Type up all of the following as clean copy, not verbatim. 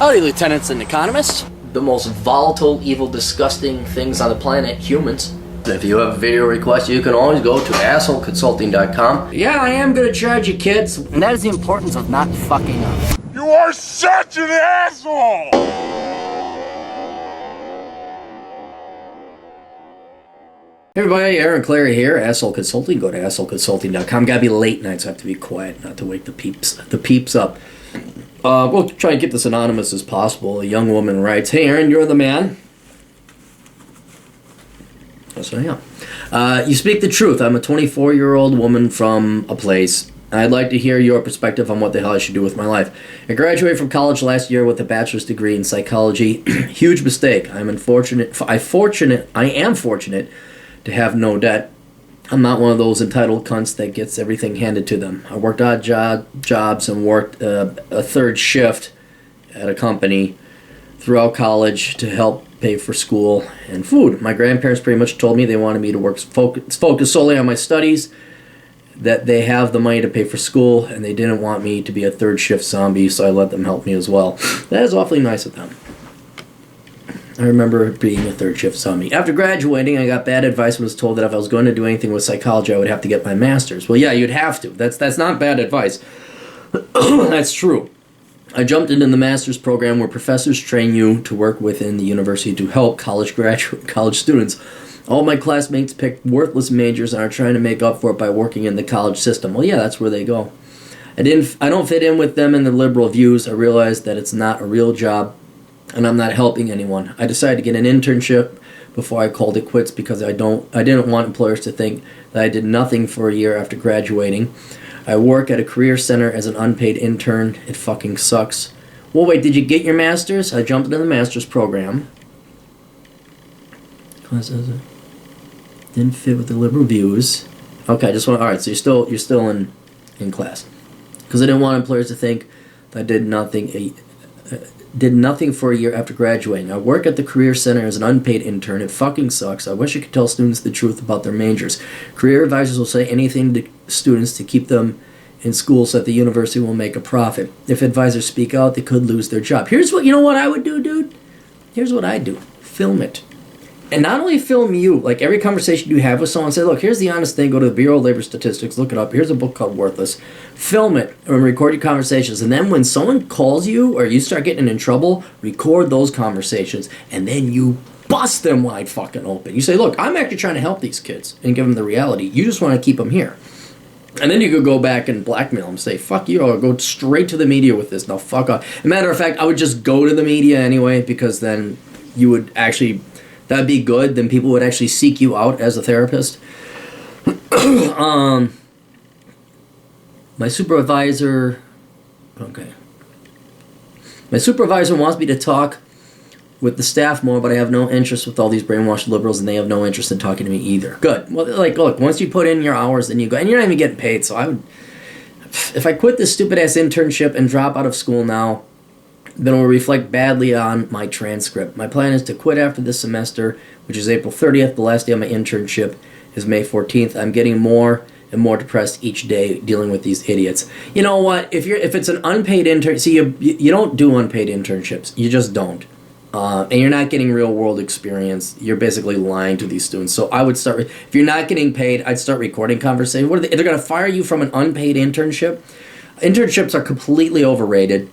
Howdy, lieutenants and economists. The most volatile, evil, disgusting things on the planet, humans. If you have a video request, you can always go to assholeconsulting.com. Yeah, I am gonna charge you, kids. And that is the importance of not fucking up. You are such an asshole! Hey everybody, Aaron Clary here, Asshole Consulting. Go to assholeconsulting.com. Gotta be late nights, so I have to be quiet, not to wake the peeps up. We'll try and keep this anonymous as possible. A young woman writes, "Hey Aaron, you're the man." Yes, I am. You speak the truth. I'm a 24-year-old woman from a place. I'd like to hear your perspective on what the hell I should do with my life. I graduated from college last year with a bachelor's degree in psychology. Huge mistake. I am fortunate to have no debt. I'm not one of those entitled cunts that gets everything handed to them. I worked odd jobs and worked a third shift at a company throughout college to help pay for school and food. My grandparents pretty much told me they wanted me to focus solely on my studies, that they have the money to pay for school, and they didn't want me to be a third shift zombie, so I let them help me as well. That is awfully nice of them. I remember being a third shift zombie. After graduating, I got bad advice and was told that if I was going to do anything with psychology, I would have to get my master's. Well, yeah, you'd have to. That's not bad advice. That's true. I jumped into the master's program where professors train you to work within the university to help college students. All my classmates picked worthless majors and are trying to make up for it by working in the college system. Well, yeah, that's where they go. I don't fit in with them and their liberal views. I realized that it's not a real job, and I'm not helping anyone. I decided to get an internship before I called it quits because I didn't want employers to think that I did nothing for a year after graduating. I work at a career center as an unpaid intern. It fucking sucks. Well, wait, did you get your master's? I jumped into the master's program. Didn't fit with the liberal views. Okay, alright, so you're still in class. Because I didn't want employers to think that I did nothing for a year after graduating. I work at the Career Center as an unpaid intern. It fucking sucks. I wish I could tell students the truth about their majors. Career advisors will say anything to students to keep them in school so that the university will make a profit. If advisors speak out, they could lose their job. You know what I would do, dude? Here's what I do. Film it. And not only film you, like every conversation you have with someone, say, look, here's the honest thing, go to the Bureau of Labor Statistics, look it up, here's a book called Worthless. Film it and record your conversations. And then when someone calls you or you start getting in trouble, record those conversations. And then you bust them wide fucking open. You say, look, I'm actually trying to help these kids and give them the reality. You just want to keep them here. And then you could go back and blackmail them, say, fuck you, or go straight to the media with this. No, fuck off. As a matter of fact, I would just go to the media anyway, because then you would actually... That'd be good. Then people would actually seek you out as a therapist. My supervisor... Okay. My supervisor wants me to talk with the staff more, but I have no interest with all these brainwashed liberals, and they have no interest in talking to me either. Good. Well, like, look, once you put in your hours, then you go... And you're not even getting paid, so I would... If I quit this stupid-ass internship and drop out of school now, then it will reflect badly on my transcript. My plan is to quit after this semester, which is April 30th. The last day of my internship is May 14th. I'm getting more and more depressed each day dealing with these idiots. You know what? If it's an unpaid intern, see, you don't do unpaid internships. You just don't. And you're not getting real world experience. You're basically lying to these students. So I would start, if you're not getting paid, I'd start recording conversations. What are they're going to fire you from an unpaid internship? Internships are completely overrated.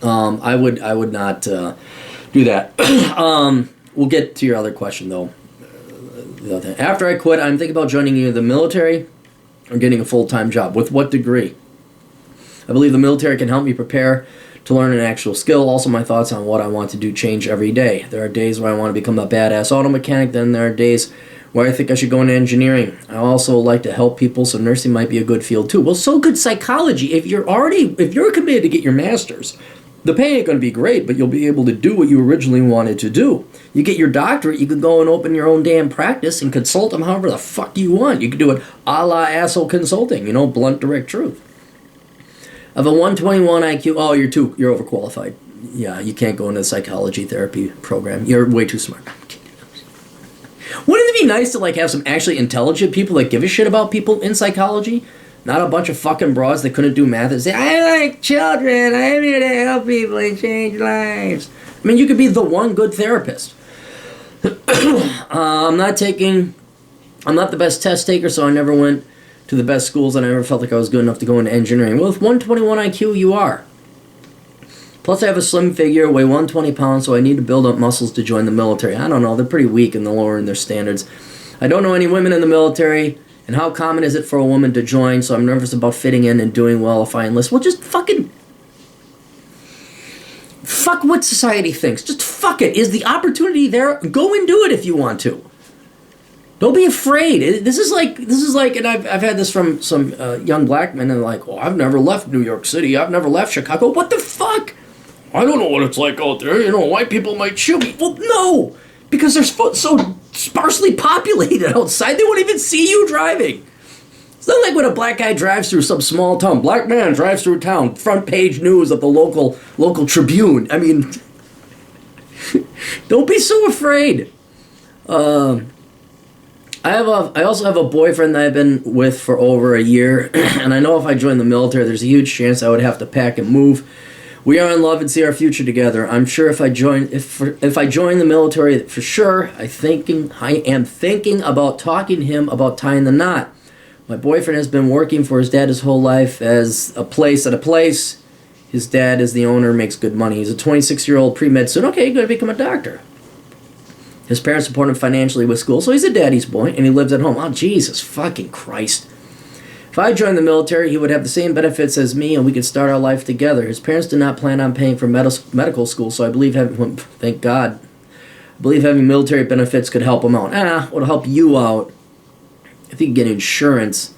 I would not do that. We'll get to your other question, though. After I quit, I'm thinking about joining either the military or getting a full-time job. With what degree? I believe the military can help me prepare to learn an actual skill. Also, my thoughts on what I want to do change every day. There are days where I want to become a badass auto mechanic. Then there are days where I think I should go into engineering. I also like to help people, so nursing might be a good field, too. Well, so could psychology. If you're committed to get your master's, the pay ain't going to be great, but you'll be able to do what you originally wanted to do. You get your doctorate, you can go and open your own damn practice and consult them however the fuck you want. You can do it a la asshole consulting, blunt, direct truth. Of a 121 IQ, oh, you're overqualified. Yeah, you can't go into the psychology therapy program. You're way too smart. Wouldn't it be nice to have some actually intelligent people that give a shit about people in psychology? Not a bunch of fucking broads that couldn't do math and say, I like children, I'm here to help people and change lives. I mean, you could be the one good therapist. I'm not the best test taker, so I never went to the best schools, and I never felt like I was good enough to go into engineering. Well, with 121 IQ, you are. Plus, I have a slim figure, weigh 120 pounds, so I need to build up muscles to join the military. I don't know, they're pretty weak and they're lowering their standards. I don't know any women in the military, and how common is it for a woman to join, so I'm nervous about fitting in and doing well if I enlist. Well, just fucking... fuck what society thinks. Just fuck it. Is the opportunity there? Go and do it if you want to. Don't be afraid. This is like, and I've had this from some young black men, and they're like, oh, I've never left New York City. I've never left Chicago. What the fuck? I don't know what it's like out there. You know, white people might shoot me. Well, no, because they're so sparsely populated outside, they won't even see you driving. It's not like when a black guy drives through some small town. Black man drives through town. Front page news of the local Tribune. I mean, don't be so afraid. I also have a boyfriend that I've been with for over a year, and I know if I joined the military, there's a huge chance I would have to pack and move. We are in love and see our future together. I'm sure if I join the military, for sure, I am thinking about talking to him about tying the knot. My boyfriend has been working for his dad his whole life as a place. His dad is the owner, makes good money. He's a 26-year-old pre-med student. Okay, you're going to become a doctor. His parents support him financially with school, so he's a daddy's boy, and he lives at home. Oh, Jesus fucking Christ. If I joined the military, he would have the same benefits as me, and we could start our life together. His parents did not plan on paying for medical school, so I believe thank God, I believe having military benefits could help him out. It'll help you out if he can get insurance.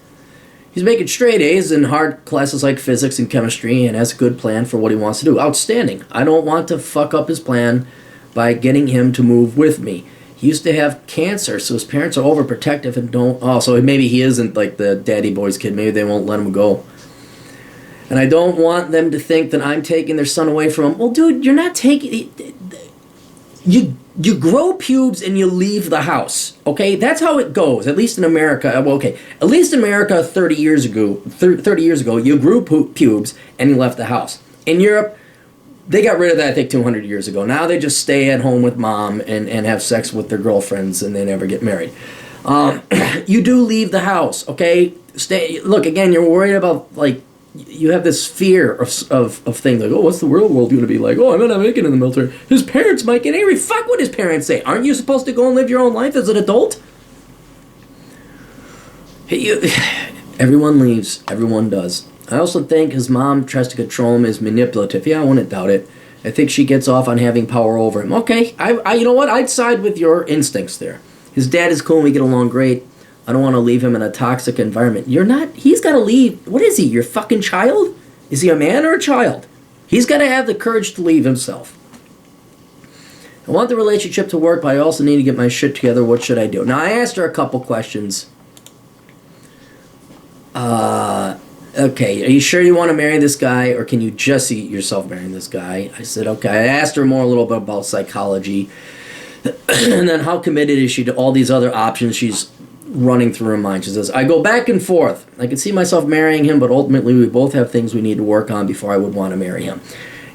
He's making straight A's in hard classes like physics and chemistry, and has a good plan for what he wants to do. Outstanding. I don't want to fuck up his plan by getting him to move with me. He used to have cancer, so his parents are overprotective and don't... Oh, so maybe he isn't like the daddy boy's kid. Maybe they won't let him go. And I don't want them to think that I'm taking their son away from him. Well, dude, you're not taking... You grow pubes and you leave the house, okay? That's how it goes, at least in America. Well, okay, at least in America 30 years ago, you grew pubes and you left the house. In Europe, they got rid of that, I think, 200 years ago. Now they just stay at home with mom and have sex with their girlfriends, and they never get married. You do leave the house, okay? Look, again, you're worried about, like, you have this fear of things like, oh, what's the real world going to be like? Oh, I might not make it in the military. His parents might get angry. Fuck what his parents say. Aren't you supposed to go and live your own life as an adult? Everyone leaves. Everyone does. I also think his mom tries to control him, is manipulative. Yeah, I wouldn't doubt it. I think she gets off on having power over him. Okay, I you know what? I'd side with your instincts there. His dad is cool and we get along great. I don't want to leave him in a toxic environment. You're not... He's got to leave... What is he, your fucking child? Is he a man or a child? He's got to have the courage to leave himself. I want the relationship to work, but I also need to get my shit together. What should I do? Now, I asked her a couple questions. Okay, are you sure you want to marry this guy, or can you just see yourself marrying this guy? I said, okay. I asked her more a little bit about psychology. And then how committed is she to all these other options she's running through her mind. She says, I go back and forth. I can see myself marrying him, but ultimately we both have things we need to work on before I would want to marry him.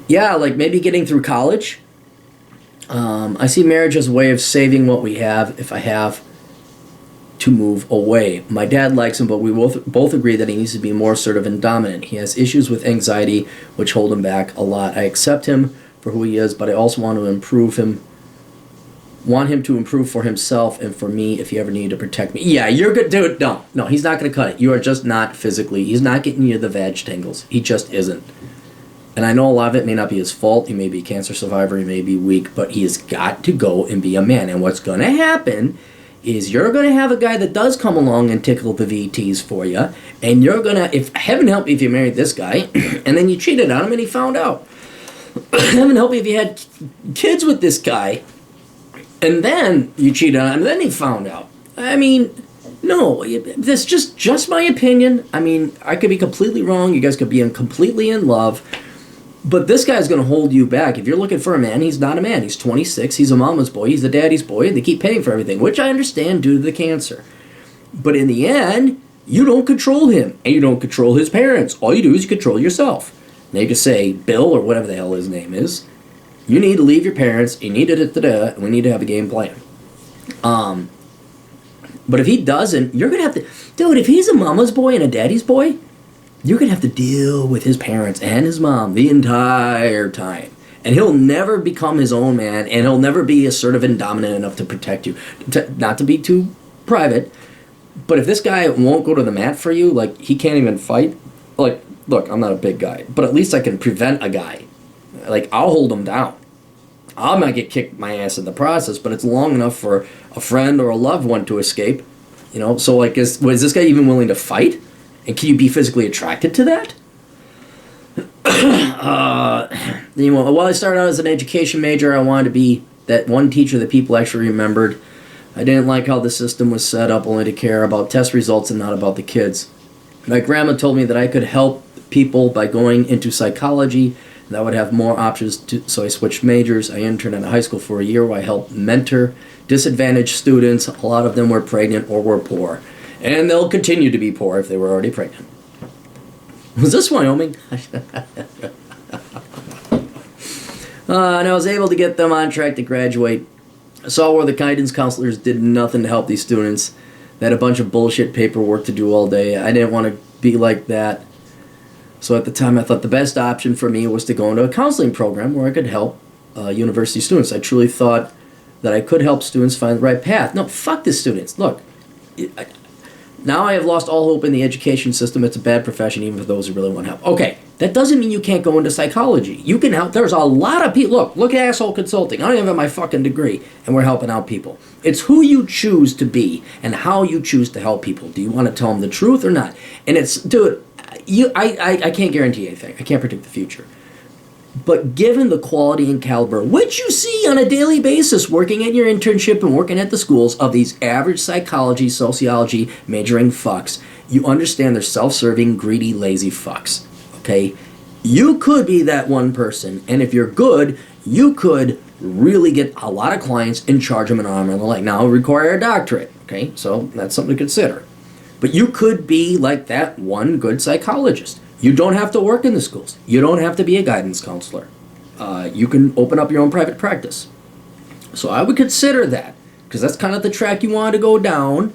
Yeah, like maybe getting through college. I see marriage as a way of saving what we have if I have to move away. My dad likes him, but we both agree that he needs to be more assertive and dominant. He has issues with anxiety, which hold him back a lot. I accept him for who he is, but I also want to improve him. Want him to improve for himself and for me if he ever needed to protect me. Yeah, you're good, dude. No, he's not going to cut it. You are just not physically. He's not getting you the vag tangles. He just isn't. And I know a lot of it may not be his fault. He may be a cancer survivor. He may be weak, but he has got to go and be a man. And what's going to happen is you're going to have a guy that does come along and tickle the VTs for you, and you're going to, if heaven help you if you married this guy, and then you cheated on him and he found out. Heaven help you if you had kids with this guy, and then you cheated on him, and then he found out. I mean, no, this is just my opinion. I mean, I could be completely wrong. You guys could be completely in love. But this guy's going to hold you back. If you're looking for a man, he's not a man. He's 26. He's a mama's boy. He's a daddy's boy. They keep paying for everything, which I understand due to the cancer. But in the end, You don't control him, and you don't control his parents. All you do is you control yourself. And they just say, Bill, or whatever the hell his name is, you need to leave your parents, you need to and we need to have a game plan. But if he doesn't, you're going to have to... Dude, if he's a mama's boy and a daddy's boy, you're going to have to deal with his parents and his mom the entire time. And he'll never become his own man, and he'll never be assertive and dominant enough to protect you. Not to be too private, but if this guy won't go to the mat for you, like, he can't even fight, like, look, I'm not a big guy, but at least I can prevent a guy. Like, I'll hold him down. I might get kicked my ass in the process, but it's long enough for a friend or a loved one to escape. You know, so, like, was this guy even willing to fight? And can you be physically attracted to that? While I started out as an education major, I wanted to be that one teacher that people actually remembered. I didn't like how the system was set up only to care about test results and not about the kids. My grandma told me that I could help people by going into psychology, and I would have more options, so I switched majors. I interned at a high school for a year where I helped mentor disadvantaged students. A lot of them were pregnant or were poor. And they'll continue to be poor if they were already pregnant. Was this Wyoming? And I was able to get them on track to graduate. I saw where the guidance counselors did nothing to help these students. They had a bunch of bullshit paperwork to do all day. I didn't want to be like that. So at the time, I thought the best option for me was to go into a counseling program where I could help university students. I truly thought that I could help students find the right path. No, fuck the students. Look, now I have lost all hope in the education system. It's a bad profession, even for those who really want help. Okay, that doesn't mean you can't go into psychology. You can help. There's a lot of people. Look at Asshole Consulting. I don't even have my fucking degree, and we're helping out people. It's who you choose to be and how you choose to help people. Do you want to tell them the truth or not? And it's, dude, I can't guarantee anything. I can't predict the future. But given the quality and caliber, which you see on a daily basis working at your internship and working at the schools of these average psychology, sociology majoring fucks, you understand they're self-serving, greedy, lazy fucks. Okay? You could be that one person, and if you're good, you could really get a lot of clients and charge them an arm and a leg. Now, require a doctorate. Okay? So that's something to consider. But you could be like that one good psychologist. You don't have to work in the schools. You don't have to be a guidance counselor. You can open up your own private practice. So I would consider that, because that's kind of the track you want to go down.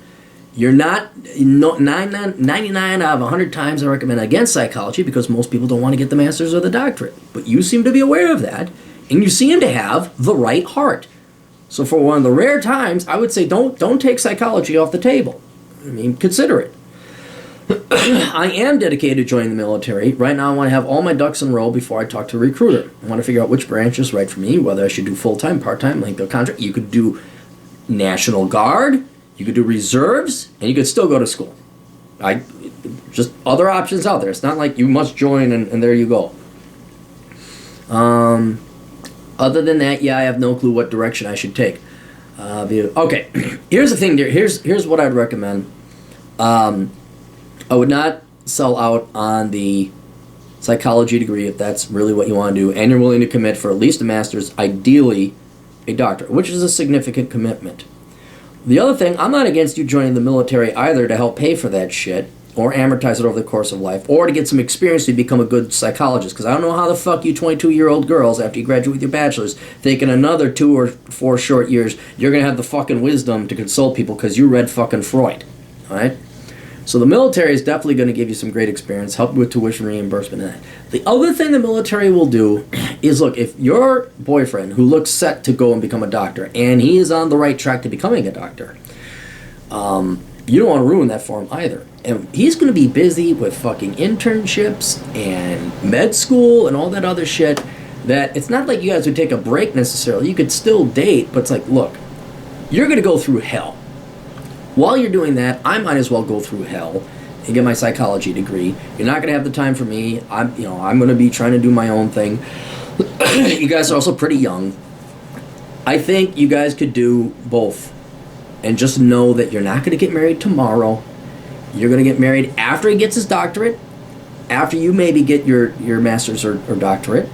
You're not, 99 out of 100 times I recommend against psychology, because most people don't want to get the master's or the doctorate. But you seem to be aware of that, and you seem to have the right heart. So for one of the rare times, I would say don't take psychology off the table. I mean, consider it. I am dedicated to joining the military. Right now I want to have all my ducks in a row before I talk to a recruiter. I want to figure out which branch is right for me, whether I should do full-time, part-time, length of contract. You could do National Guard, you could do reserves, and you could still go to school. Just other options out there. It's not like you must join and there you go. Other than that, yeah, I have no clue what direction I should take. Okay, here's the thing, dear. Here's what I'd recommend. I would not sell out on the psychology degree if that's really what you want to do, and you're willing to commit for at least a master's, ideally a doctorate, which is a significant commitment. The other thing, I'm not against you joining the military either to help pay for that shit, or amortize it over the course of life, or to get some experience to become a good psychologist, because I don't know how the fuck you 22-year-old girls, after you graduate with your bachelor's, think in another 2 or 4 short years, you're going to have the fucking wisdom to consult people because you read fucking Freud. Alright? So the military is definitely going to give you some great experience, help you with tuition reimbursement and that. The other thing the military will do is, look, if your boyfriend, who looks set to go and become a doctor, and he is on the right track to becoming a doctor, you don't want to ruin that for him either. And he's going to be busy with fucking internships and med school and all that other shit, that it's not like you guys would take a break necessarily. You could still date, but it's like, look, you're going to go through hell. While you're doing that, I might as well go through hell and get my psychology degree. You're not going to have the time for me. I'm going to be trying to do my own thing. You guys are also pretty young. I think you guys could do both. And just know that you're not going to get married tomorrow. You're going to get married after he gets his doctorate, after you maybe get your master's or doctorate,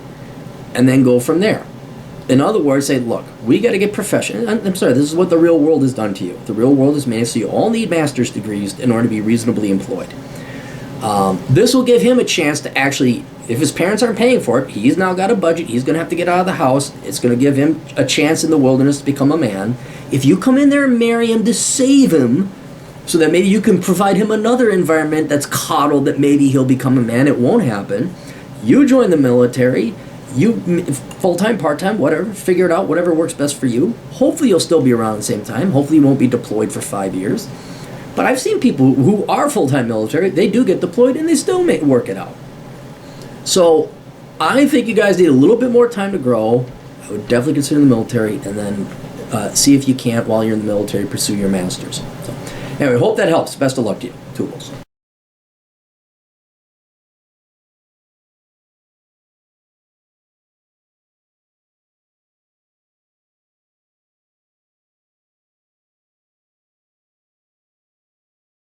and then go from there. in other words, say, look, we got to get professional. I'm sorry, this is what the real world has done to you. The real world has made it so you all need master's degrees in order to be reasonably employed. This will give him a chance to actually, if his parents aren't paying for it, he's now got a budget, he's going to have to get out of the house. It's going to give him a chance in the wilderness to become a man. If you come in there and marry him to save him, so that maybe you can provide him another environment that's coddled, that maybe he'll become a man, it won't happen. You join the military, you full-time, part-time, whatever, figure it out, whatever works best for you. Hopefully you'll still be around at the same time. Hopefully you won't be deployed for 5 years. But I've seen people who are full-time military, they do get deployed and they still work it out. So I think you guys need a little bit more time to grow. I would definitely consider the military, and then see if you can't, while you're in the military, pursue your master's. So anyway, hope that helps. Best of luck to you. Toodles.